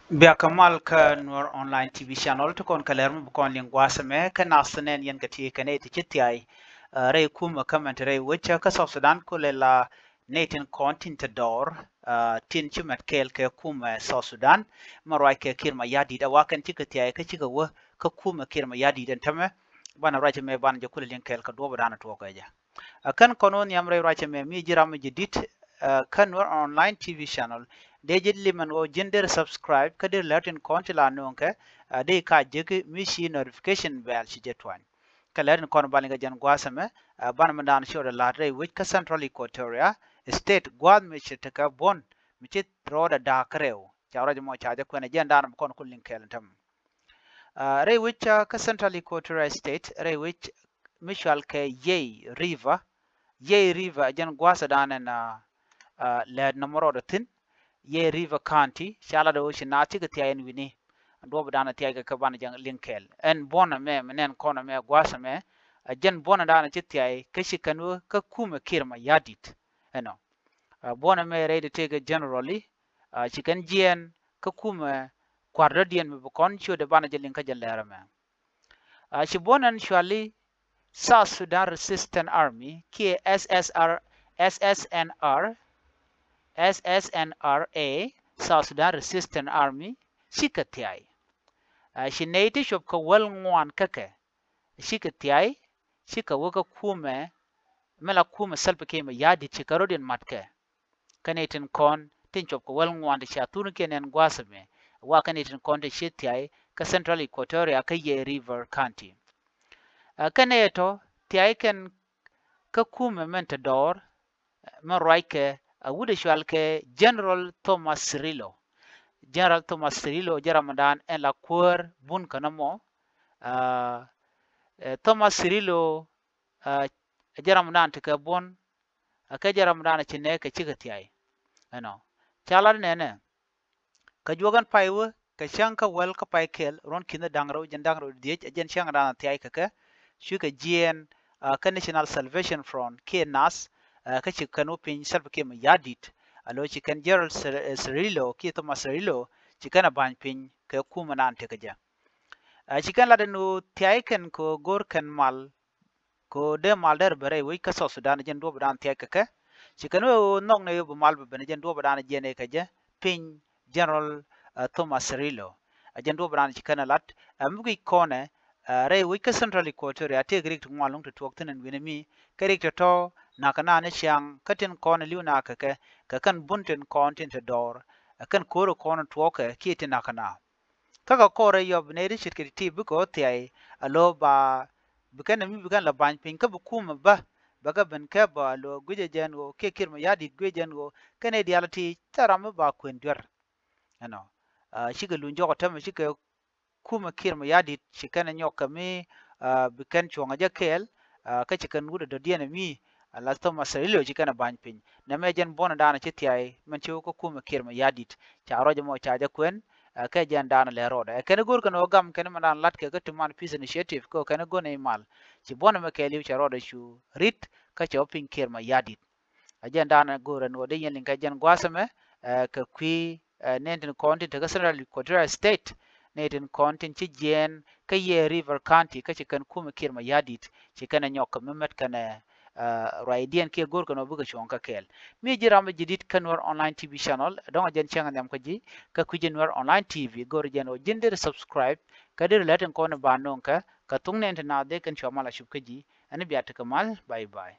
Bia kamal ka Nuer online TV channel to kon kalermu bukon lingwasa me ka nasanen yen kati ka ne ti chitiai rei kuma comment rei wicha ka South Sudan ko la netin kontin ta dor tin chumet kel ke kuma South Sudan marwai ke kirma yadi da wakan tikati ka chiga wa ka kuma kirma yadi den tame bana raja me ban je kula lin kel ka do bana to ka ja kan konon yam rei raja me mi jira mi jidit kan Nuer online TV channel dejit liman o gender subscribe kadir latin konti la nonke de ka jeki mishi notification bell shi jetwan kalarin kon balinga jan gwasame ban mandan shoda la re which ka central equatoria state gwad mishi taka bon michi roda da kreu chawra mo chaja kwena jan dan kon kullin kelantam re which ka central equatoria state re which mishal ke ye river jan gwasa danen led namoro da tin ye river county shala do shi na tiga tiayen wini ando badana tiaga ka bana jang linkel en bona me menen kona me gwasa me jen bona dana tiai kashi kanu ka kuma kirma yadit eno bona me ready tega generally chicken jien ka kuma kwarda dien me bukon chu de bana jelin ka jalera me shi bona shwali South Sudan Resistance Army KSSR SSNR SSNRA South Sudan Resistance Army shikatiai shinati shop ka wal ngwan kake shikatiai shika waka kuumɛ mela kuumɛ salpa kema yadi chikarodin matke kanetin kon tin shop ka wal ngwan sha tun kenen gwasame wa kanetin kon de shitiai ka Central Equatoria ka Ye River County kaneto tiai ken ka kuumɛ menta dor man raike wuda shwal ke General Thomas Cirillo jaramadan en la kuer bun kanamo Thomas Cirillo jaramadan te ka bon ka jaramadan chine ka chigatiai ano chalar nene ka jogan paiwa ka shanka wel ka paikel ron kinda dangro diech ajen shanga dana tiai ka shuka jien ka National Salvation Front KNAS ka chikano pin salva ke yadit alo chikan Gerald Cirillo ki Thomas Cirillo chikana ban pin ka kuma nan te kaja chikan la no tiaiken ko gorkan mal ko de mal der bare wi ka South Sudan jen do badan tiai ka chikano nok ne bu mal be jen do badan jene kaja pin General Thomas Cirillo jen do badan chikana lat mugi kone re wi ka Central Equatoria te grik ngwalung to twokten en winemi kerik to nakana ne shang katin kon liuna ka kan bunten kontin te dor kan koro kon twoke kiti nakana kaka kore yob ne rishit ke ti buko tiai alo ba bukan mi bukan la ban pin ka bukuma ba baga ben ka ba lo guje jango ke kirma yadi guje jango kane dialati taram ba kwendwer ano shiga lunjo ko tam shiga kuma kirma yadi shikana nyoka mi bukan chonga jakel ka chikan wuda do diana mi la Thomas Cirillo chikana ban pin na mejen bona dana chitiai man chiwo ko kuma kirma yadit cha rojo mo cha jakwen ka jan dana le roda kene gur kano gam kene man lat ke gatuman peace initiative ko kene go ne mal chi bona me ke liu cha roda shu rit ka cha pin kirma yadit ajan dana gur no de yen ka jan gwasame ka kwi nenten konti te Central Equatoria State neten konti chi jen ka Ye River County ka chikan kuma kirma yadit chikana nyoka memet kana raidian ke gor kono buga chonka kel mi jirama jidit kanwar online TV channel don jen changa nyam kaji ka kujinwar online TV gor jen o jinder subscribe kadir latin kono banon ka tungne na de kan chamala shubkaji ani biata kamal bye bye